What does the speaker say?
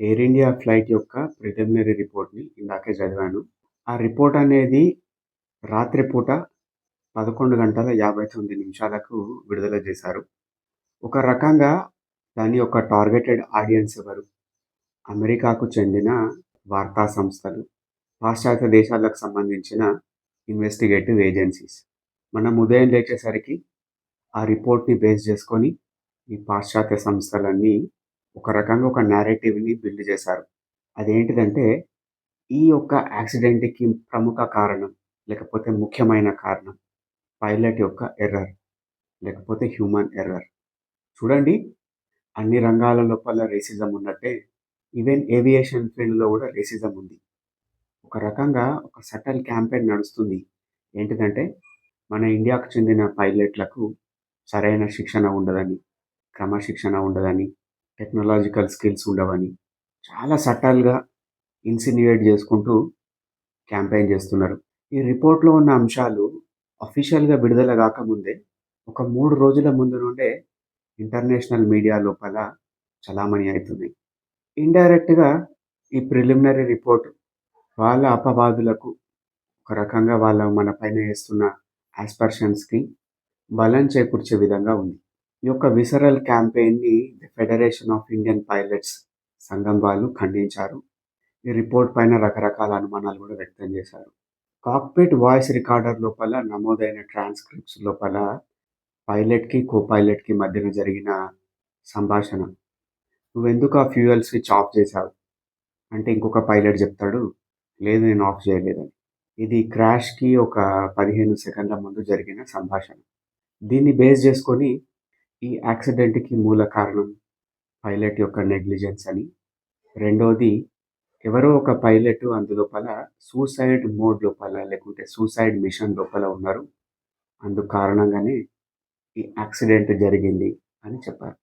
Air India flight యొక్క preliminary రిపోర్ట్‌ని ఇందాకే చదివాను. ఆ రిపోర్ట్ అనేది రాత్రి పూట 11:59 నిమిషాలకు విడుదల చేశారు. ఒక రకంగా దాని యొక్క టార్గెటెడ్ ఆడియన్స్ ఎవరు? అమెరికాకు చెందిన వార్తా సంస్థలు, పాశ్చాత్య దేశాలకు సంబంధించిన ఇన్వెస్టిగేటివ్ ఏజెన్సీస్. మనం ఉదయం లేచేసరికి ఆ రిపోర్ట్‌ని బేస్ చేసుకొని ఈ పాశ్చాత్య సంస్థలన్నీ ఒక రకంగా ఒక నేరేటివ్‌ని బిల్డ్ చేశారు. అదేంటిదంటే ఈ యొక్క యాక్సిడెంట్‌కి ప్రముఖ కారణం, లేకపోతే ముఖ్యమైన కారణం పైలట్ యొక్క ఎర్రర్, లేకపోతే హ్యూమన్ ఎర్రర్. చూడండి, అన్ని రంగాల లోపల రేసిజం ఉన్నట్టే ఈవెన్ ఏవియేషన్ ఫీల్డ్‌లో కూడా రేసిజం ఉంది. ఒక రకంగా ఒక సటల్ క్యాంపెయిన్ నడుస్తుంది. ఏంటిదంటే మన ఇండియాకు చెందిన పైలట్‌లకు సరైన శిక్షణ ఉండదని, క్రమశిక్షణ ఉండదని, టెక్నాలజికల్ స్కిల్స్ ఉండవని చాలా సటల్‌గా ఇన్సిన్యూయేట్ చేసుకుంటూ క్యాంపెయిన్ చేస్తున్నారు. ఈ రిపోర్ట్‌లో ఉన్న అంశాలు అఫీషియల్‌గా విడుదల గాకముందే ఒక 3 రోజుల ముందు నుండే ఇంటర్నేషనల్ మీడియా లోపల చలామణి అయితున్నాయి. ఇండైరెక్ట్‌గా ఈ ప్రిలిమినరీ రిపోర్ట్ వాళ్ళ అపవాదులకు ఒక రకంగా మన పైన ఏస్తున్న యాస్పర్షన్స్‌కి బలం చేకూర్చే విధంగా ఉంది. ఈ యొక్క విసరల్ క్యాంపెయిన్‌ని the Federation of Indian Pilots సంఘం వాళ్ళు ఖండించారు. ఈ రిపోర్ట్ పైన రకరకాల అనుమానాలు కూడా వ్యక్తం చేశారు. కాక్పిట్ వాయిస్ రికార్డర్ లోపల నమోదైన ట్రాన్స్క్రిప్ట్స్ లోపల పైలట్‌కి, కో పైలట్‌కి మధ్యన జరిగిన సంభాషణ, "నువ్వెందుకు ఆ ఫ్యూయల్ స్విచ్ ఆఫ్ చేశావు?" అంటే ఇంకొక పైలట్ చెప్తాడు, "లేదు, నేను ఆఫ్ చేయలేదని." ఇది క్రాష్‌కి ఒక 15 సెకన్ల ముందు జరిగిన సంభాషణ. దీన్ని బేస్ చేసుకొని ఈ యాక్సిడెంట్‌కి మూల కారణం పైలట్ యొక్క నెగ్లిజెన్స్ అని, రెండోది ఎవరో ఒక పైలట్ అందులోపల సూసైడ్ మోడ్ లోపల లేకుంటే సూసైడ్ మిషన్ లోపల ఉన్నారు. అందుకు కారణంగానే ఈ యాక్సిడెంట్ జరిగింది అని చెప్పారు.